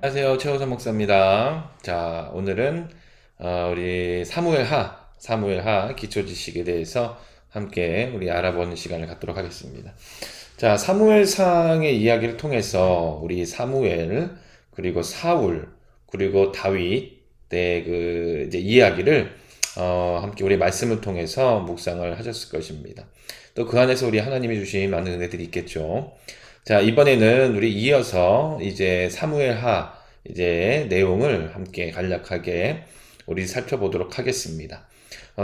안녕하세요. 최호선 목사입니다. 자, 오늘은 우리 사무엘하 기초 지식에 대해서 함께 우리 알아보는 시간을 갖도록 하겠습니다. 자, 사무엘상의 이야기를 통해서 우리 사무엘 그리고 사울 그리고 다윗의 그 이제 이야기를 함께 우리 말씀을 통해서 묵상을 하셨을 것입니다. 또 그 안에서 우리 하나님이 주신 많은 은혜들이 있겠죠. 자, 이번에는 우리 이어서 이제 사무엘하 이제 내용을 함께 간략하게 우리 살펴보도록 하겠습니다.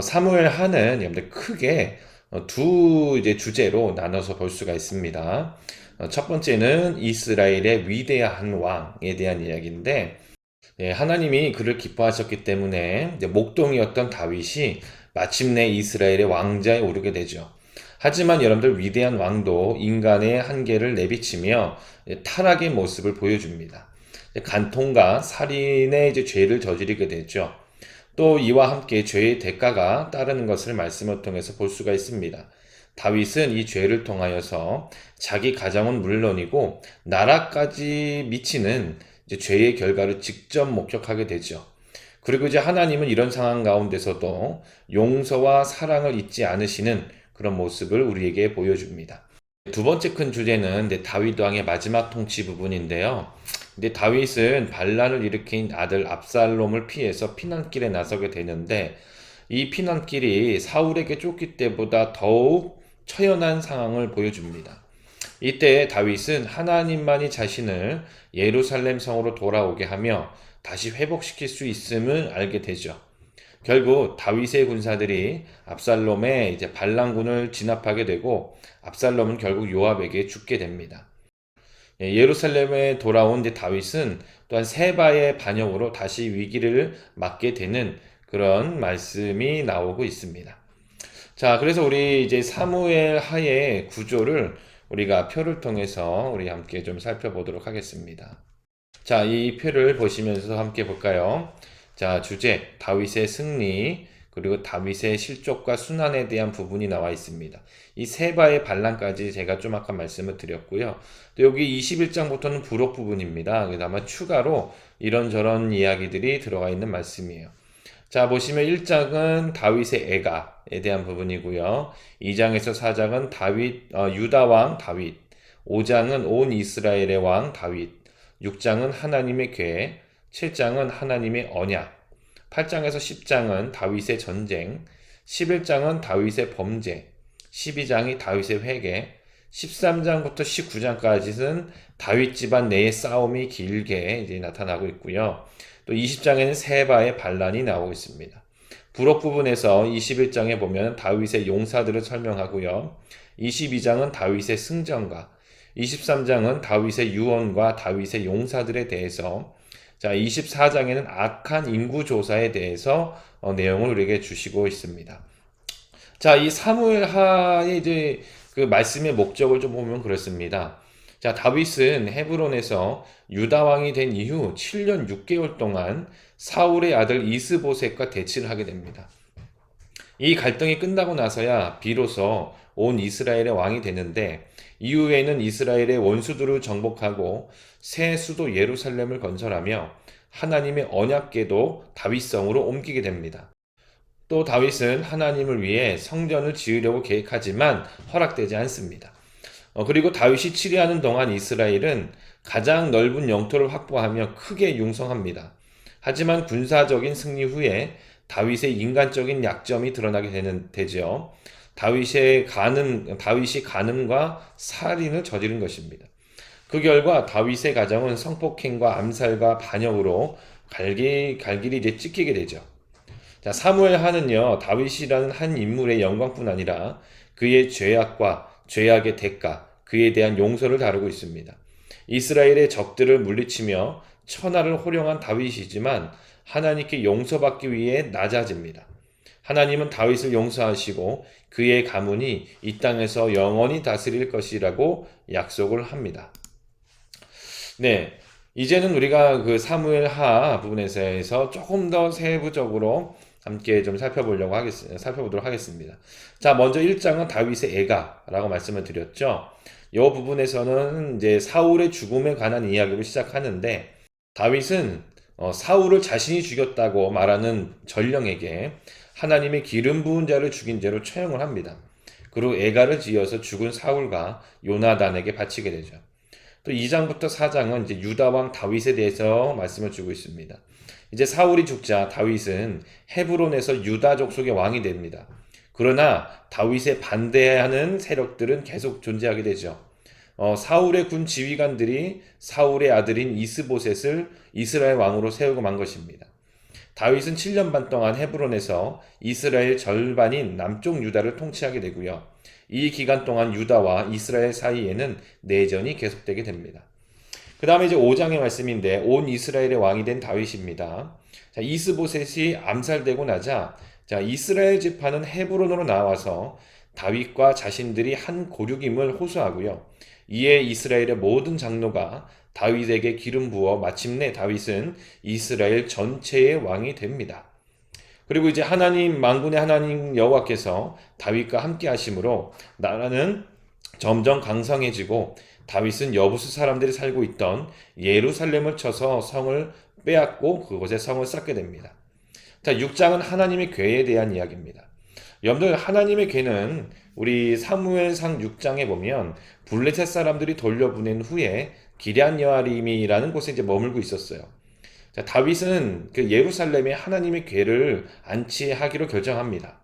사무엘하는 여러분들 크게 두 이제 주제로 나눠서 볼 수가 있습니다. 첫 번째는 이스라엘의 위대한 왕에 대한 이야기인데, 하나님이 그를 기뻐하셨기 때문에 이제 목동이었던 다윗이 마침내 이스라엘의 왕자에 오르게 되죠. 하지만 여러분들 위대한 왕도 인간의 한계를 내비치며 타락의 모습을 보여줍니다. 간통과 살인의 이제 죄를 저지르게 되죠. 또 이와 함께 죄의 대가가 따르는 것을 말씀을 통해서 볼 수가 있습니다. 다윗은 이 죄를 통하여서 자기 가정은 물론이고 나라까지 미치는 이제 죄의 결과를 직접 목격하게 되죠. 그리고 이제 하나님은 이런 상황 가운데서도 용서와 사랑을 잊지 않으시는 그런 모습을 우리에게 보여줍니다. 두 번째 큰 주제는 다윗 왕의 마지막 통치 부분인데요. 근데 다윗은 반란을 일으킨 아들 압살롬을 피해서 피난길에 나서게 되는데 이 피난길이 사울에게 쫓길 때보다 더욱 처연한 상황을 보여줍니다. 이때 다윗은 하나님만이 자신을 예루살렘 성으로 돌아오게 하며 다시 회복시킬 수 있음을 알게 되죠. 결국 다윗의 군사들이 압살롬의 이제 반란군을 진압하게 되고 압살롬은 결국 요압에게 죽게 됩니다. 예루살렘에 돌아온 이제 다윗은 또한 세바의 반역으로 다시 위기를 맞게 되는 그런 말씀이 나오고 있습니다. 자, 그래서 우리 이제 사무엘 하의 구조를 우리가 표를 통해서 우리 함께 좀 살펴보도록 하겠습니다. 자, 이 표를 보시면서 함께 볼까요? 자, 주제, 다윗의 승리, 그리고 다윗의 실족과 순환에 대한 부분이 나와 있습니다. 이 세바의 반란까지 제가 좀 아까 말씀을 드렸고요. 또 여기 21장부터는 부록 부분입니다. 그래서 아마 추가로 이런저런 이야기들이 들어가 있는 말씀이에요. 자, 보시면 1장은 다윗의 애가에 대한 부분이고요. 2장에서 4장은 유다 왕 다윗, 5장은 온 이스라엘의 왕 다윗, 6장은 하나님의 계획, 7장은 하나님의 언약, 8장에서 10장은 다윗의 전쟁, 11장은 다윗의 범죄, 12장이 다윗의 회개, 13장부터 19장까지는 다윗 집안 내의 싸움이 길게 이제 나타나고 있고요. 또 20장에는 세바의 반란이 나오고 있습니다. 부록 부분에서 21장에 보면 다윗의 용사들을 설명하고요. 22장은 다윗의 승전가, 23장은 다윗의 유언과 다윗의 용사들에 대해서, 자, 24장에는 악한 인구 조사에 대해서 내용을 우리에게 주시고 있습니다. 자, 이 사무엘하의 이제 그 말씀의 목적을 좀 보면 그렇습니다. 자, 다윗은 헤브론에서 유다 왕이 된 이후 7년 6개월 동안 사울의 아들 이스보셋과 대치를 하게 됩니다. 이 갈등이 끝나고 나서야 비로소 온 이스라엘의 왕이 되는데, 이후에는 이스라엘의 원수들을 정복하고 새 수도 예루살렘을 건설하며 하나님의 언약궤도 다윗성으로 옮기게 됩니다. 또 다윗은 하나님을 위해 성전을 지으려고 계획하지만 허락되지 않습니다. 그리고 다윗이 치리하는 동안 이스라엘은 가장 넓은 영토를 확보하며 크게 융성합니다. 하지만 군사적인 승리 후에 다윗의 인간적인 약점이 드러나게 되죠. 다윗이 간음과 살인을 저지른 것입니다. 그 결과 다윗의 가정은 성폭행과 암살과 반역으로 갈길이 이제 찢기게 되죠. 자, 사무엘하는요, 다윗이라는 한 인물의 영광뿐 아니라 그의 죄악과 죄악의 대가, 그에 대한 용서를 다루고 있습니다. 이스라엘의 적들을 물리치며 천하를 호령한 다윗이지만 하나님께 용서받기 위해 낮아집니다. 하나님은 다윗을 용서하시고 그의 가문이 이 땅에서 영원히 다스릴 것이라고 약속을 합니다. 네, 이제는 우리가 그 사무엘하 부분에서 조금 더 세부적으로 함께 좀 살펴보도록 하겠습니다. 자, 먼저 1장은 다윗의 애가라고 말씀을 드렸죠. 이 부분에서는 이제 사울의 죽음에 관한 이야기로 시작하는데, 다윗은 사울을 자신이 죽였다고 말하는 전령에게 하나님의 기름 부은 자를 죽인 죄로 처형을 합니다. 그리고 애가를 지어서 죽은 사울과 요나단에게 바치게 되죠. 또 2장부터 4장은 이제 유다 왕 다윗에 대해서 말씀을 주고 있습니다. 이제 사울이 죽자 다윗은 헤브론에서 유다 족속의 왕이 됩니다. 그러나 다윗에 반대하는 세력들은 계속 존재하게 되죠. 사울의 군 지휘관들이 사울의 아들인 이스보셋을 이스라엘 왕으로 세우고 만 것입니다. 다윗은 7년 반 동안 헤브론에서 이스라엘 절반인 남쪽 유다를 통치하게 되고요. 이 기간 동안 유다와 이스라엘 사이에는 내전이 계속되게 됩니다. 그 다음에 이제 5장의 말씀인데 온 이스라엘의 왕이 된 다윗입니다. 자, 이스보셋이 암살되고 나자 이스라엘 지파는 헤브론으로 나와서 다윗과 자신들이 한 고륙임을 호소하고요. 이에 이스라엘의 모든 장로가 다윗에게 기름 부어 마침내 다윗은 이스라엘 전체의 왕이 됩니다. 그리고 이제 하나님 만군의 하나님 여호와께서 다윗과 함께 하심으로 나라는 점점 강성해지고 다윗은 여부수 사람들이 살고 있던 예루살렘을 쳐서 성을 빼앗고 그곳에 성을 쌓게 됩니다. 자, 6장은 하나님의 궤에 대한 이야기입니다. 여러분들 하나님의 궤는 우리 사무엘상 6장에 보면 블레셋 사람들이 돌려보낸 후에 기럇 여아림이라는 곳에 이제 머물고 있었어요. 자, 다윗은 그 예루살렘에 하나님의 궤를 안치하기로 결정합니다.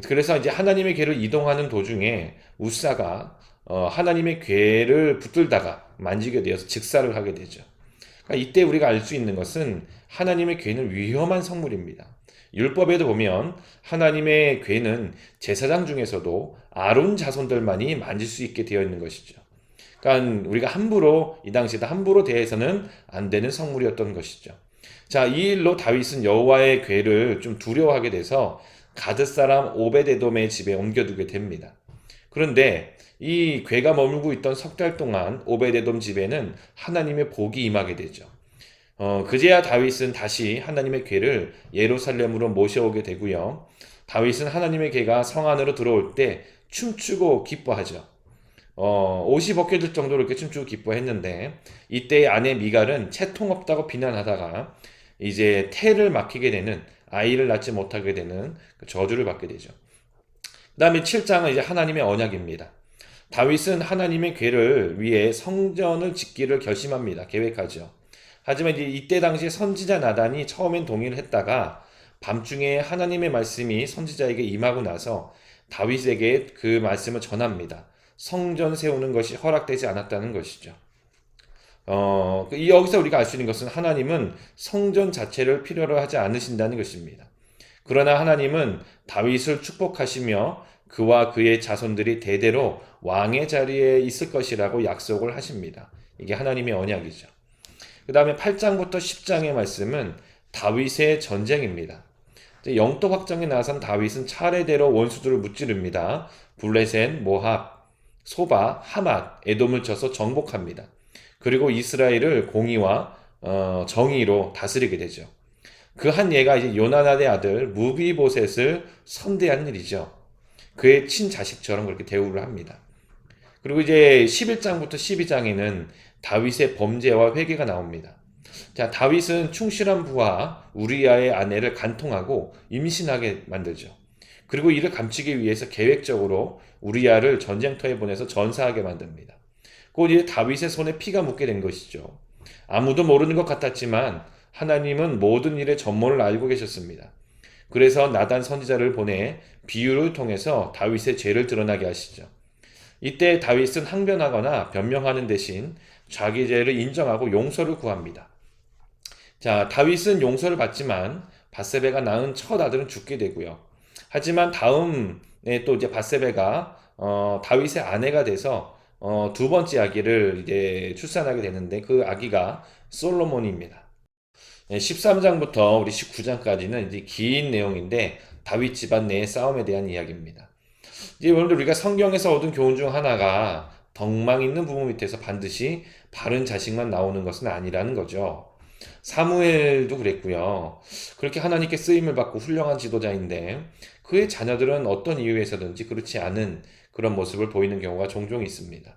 그래서 이제 하나님의 궤를 이동하는 도중에 우사가 하나님의 궤를 붙들다가 만지게 되어서 즉사를 하게 되죠. 그러니까 이때 우리가 알 수 있는 것은 하나님의 궤는 위험한 성물입니다. 율법에도 보면 하나님의 궤는 제사장 중에서도 아론 자손들만이 만질 수 있게 되어 있는 것이죠. 그러니까 우리가 함부로 이 당시에도 함부로 대해서는 안 되는 성물이었던 것이죠. 자, 이 일로 다윗은 여호와의 궤를 좀 두려워하게 돼서 가드 사람 오베데돔의 집에 옮겨두게 됩니다. 그런데 이 궤가 머물고 있던 석 달 동안 오베데돔 집에는 하나님의 복이 임하게 되죠. 그제야 다윗은 다시 하나님의 궤를 예루살렘으로 모셔오게 되고요. 다윗은 하나님의 궤가 성 안으로 들어올 때 춤추고 기뻐하죠. 옷이 벗겨질 정도로 이렇게 춤추고 기뻐했는데 이때 아내 미갈은 채통 없다고 비난하다가 이제 태를 막히게 되는 아이를 낳지 못하게 되는 그 저주를 받게 되죠. 그 다음에 7장은 이제 하나님의 언약입니다. 다윗은 하나님의 궤를 위해 성전을 짓기를 결심합니다. 계획하죠. 하지만 이제 이때 당시에 선지자 나단이 처음엔 동의를 했다가 밤중에 하나님의 말씀이 선지자에게 임하고 나서 다윗에게 그 말씀을 전합니다. 성전 세우는 것이 허락되지 않았다는 것이죠. 여기서 우리가 알 수 있는 것은 하나님은 성전 자체를 필요로 하지 않으신다는 것입니다. 그러나 하나님은 다윗을 축복하시며 그와 그의 자손들이 대대로 왕의 자리에 있을 것이라고 약속을 하십니다. 이게 하나님의 언약이죠. 그 다음에 8장부터 10장의 말씀은 다윗의 전쟁입니다. 영토 확정에 나선 다윗은 차례대로 원수들을 무찌릅니다. 블레셋, 모압, 소바, 하맛, 에돔을 쳐서 정복합니다. 그리고 이스라엘을 공의와 정의로 다스리게 되죠. 그 한 예가 이제 요나단의 아들 무비보셋을 선대한 일이죠. 그의 친자식처럼 그렇게 대우를 합니다. 그리고 이제 11장부터 12장에는 다윗의 범죄와 회개가 나옵니다. 자, 다윗은 충실한 부하 우리아의 아내를 간통하고 임신하게 만들죠. 그리고 이를 감추기 위해서 계획적으로 우리아를 전쟁터에 보내서 전사하게 만듭니다. 곧 이제 다윗의 손에 피가 묻게 된 것이죠. 아무도 모르는 것 같았지만 하나님은 모든 일의 전모를 알고 계셨습니다. 그래서 나단 선지자를 보내 비유를 통해서 다윗의 죄를 드러나게 하시죠. 이때 다윗은 항변하거나 변명하는 대신 자기 죄를 인정하고 용서를 구합니다. 자, 다윗은 용서를 받지만 밧세베가 낳은 첫 아들은 죽게 되고요. 하지만 다음에 또 이제 밧세베가 다윗의 아내가 돼서 두 번째 아기를 이제 출산하게 되는데 그 아기가 솔로몬입니다. 13장부터 우리 19장까지는 이제 긴 내용인데 다윗 집안 내의 싸움에 대한 이야기입니다. 이제 여러분들 우리가 성경에서 얻은 교훈 중 하나가 덕망 있는 부모 밑에서 반드시 바른 자식만 나오는 것은 아니라는 거죠. 사무엘도 그랬고요. 그렇게 하나님께 쓰임을 받고 훌륭한 지도자인데 그의 자녀들은 어떤 이유에서든지 그렇지 않은 그런 모습을 보이는 경우가 종종 있습니다.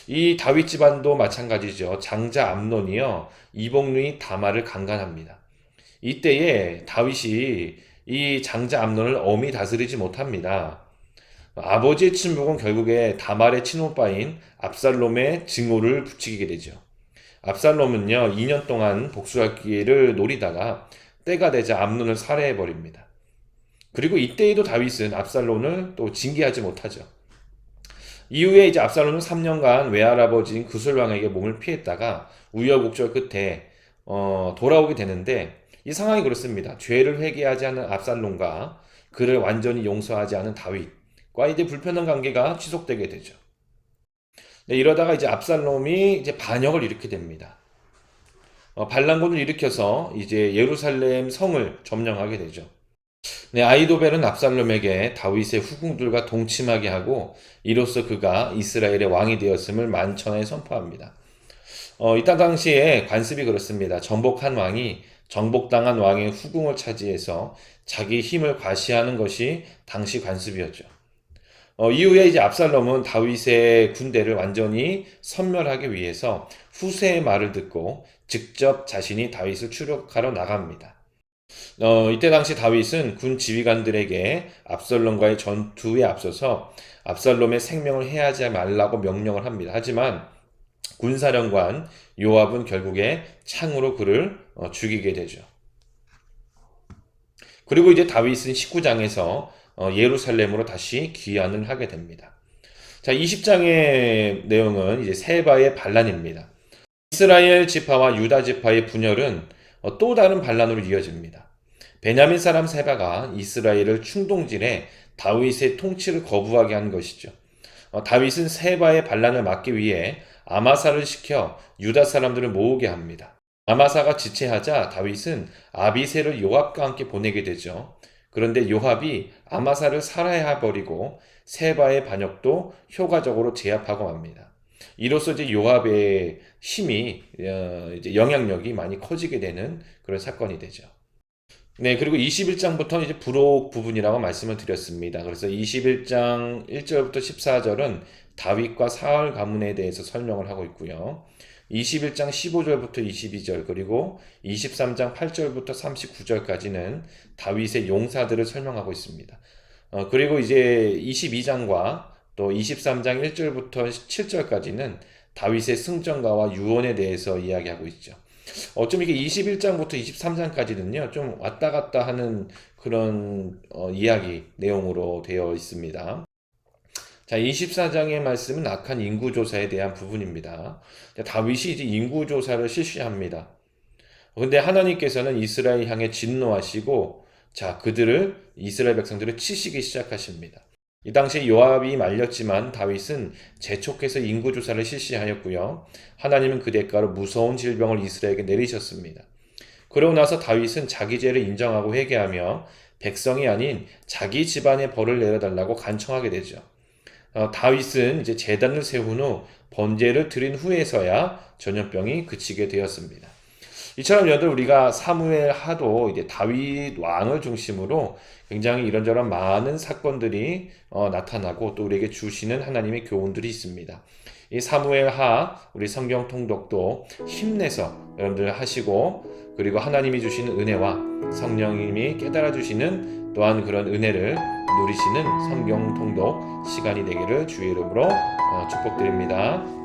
이 다윗 집안도 마찬가지죠. 장자 암논이요, 이복누이 다말을 강간합니다. 이때에 다윗이 이 장자 암논을 엄히 다스리지 못합니다. 아버지의 친목은 결국에 다말의 친오빠인 압살롬의 증오를 부추기게 되죠. 압살롬은요, 2년 동안 복수할 기회를 노리다가 때가 되자 암논을 살해해버립니다. 그리고 이때에도 다윗은 압살롬을 또 징계하지 못하죠. 이후에 이제 압살롬은 3년간 외할아버지인 그술 왕에게 몸을 피했다가 우여곡절 끝에 돌아오게 되는데, 이 상황이 그렇습니다. 죄를 회개하지 않은 압살롬과 그를 완전히 용서하지 않은 다윗과 이제 불편한 관계가 지속되게 되죠. 네, 이러다가 이제 압살롬이 이제 반역을 일으키게 됩니다. 반란군을 일으켜서 이제 예루살렘 성을 점령하게 되죠. 네, 아이도벨은 압살롬에게 다윗의 후궁들과 동침하게 하고 이로써 그가 이스라엘의 왕이 되었음을 만천하에 선포합니다. 이때 당시에 관습이 그렇습니다. 정복한 왕이 정복당한 왕의 후궁을 차지해서 자기 힘을 과시하는 것이 당시 관습이었죠. 이후에 이제 압살롬은 다윗의 군대를 완전히 섬멸하기 위해서 후세의 말을 듣고 직접 자신이 다윗을 추격하러 나갑니다. 이때 당시 다윗은 군 지휘관들에게 압살롬과의 전투에 앞서서 압살롬의 생명을 해하지 말라고 명령을 합니다. 하지만 군사령관 요압은 결국에 창으로 그를 죽이게 되죠. 그리고 이제 다윗은 19장에서 예루살렘으로 다시 귀환을 하게 됩니다. 자, 20장의 내용은 이제 세바의 반란입니다. 이스라엘 지파와 유다 지파의 분열은 또 다른 반란으로 이어집니다. 베냐민 사람 세바가 이스라엘을 충동질해 다윗의 통치를 거부하게 한 것이죠. 다윗은 세바의 반란을 막기 위해 아마사를 시켜 유다 사람들을 모으게 합니다. 아마사가 지체하자 다윗은 아비새를 요압과 함께 보내게 되죠. 그런데 요압이 아마사를 살해해버리고 세바의 반역도 효과적으로 제압하고 맙니다. 이로써 이제 요압의 힘이 이제 영향력이 많이 커지게 되는 그런 사건이 되죠. 네, 그리고 21장부터는 이제 부록 부분이라고 말씀을 드렸습니다. 그래서 21장 1절부터 14절은 다윗과 사울 가문에 대해서 설명을 하고 있고요. 21장 15절부터 22절, 그리고 23장 8절부터 39절까지는 다윗의 용사들을 설명하고 있습니다. 그리고 이제 22장과 또 23장 1절부터 7절까지는 다윗의 승전가와 유언에 대해서 이야기하고 있죠. 어쩜 이게 21장부터 23장까지는요, 좀 왔다 갔다 하는 그런 이야기 내용으로 되어 있습니다. 자, 24장의 말씀은 악한 인구조사에 대한 부분입니다. 다윗이 이제 인구조사를 실시합니다. 근데 하나님께서는 이스라엘 향해 진노하시고, 자, 이스라엘 백성들을 치시기 시작하십니다. 이 당시에 요압이 말렸지만 다윗은 재촉해서 인구조사를 실시하였고요. 하나님은 그 대가로 무서운 질병을 이스라엘에게 내리셨습니다. 그러고 나서 다윗은 자기 죄를 인정하고 회개하며 백성이 아닌 자기 집안의 벌을 내려달라고 간청하게 되죠. 다윗은 이제 제단을 세운 후 번제를 드린 후에서야 전염병이 그치게 되었습니다. 이처럼 여러분들 우리가 사무엘 하도 이제 다윗 왕을 중심으로 굉장히 이런저런 많은 사건들이 나타나고 또 우리에게 주시는 하나님의 교훈들이 있습니다. 이 사무엘 하 우리 성경 통독도 힘내서 여러분들 하시고, 그리고 하나님이 주시는 은혜와 성령님이 깨달아 주시는 또한 그런 은혜를 누리시는 성경 통독 시간이 되기를 주의 이름으로 축복드립니다.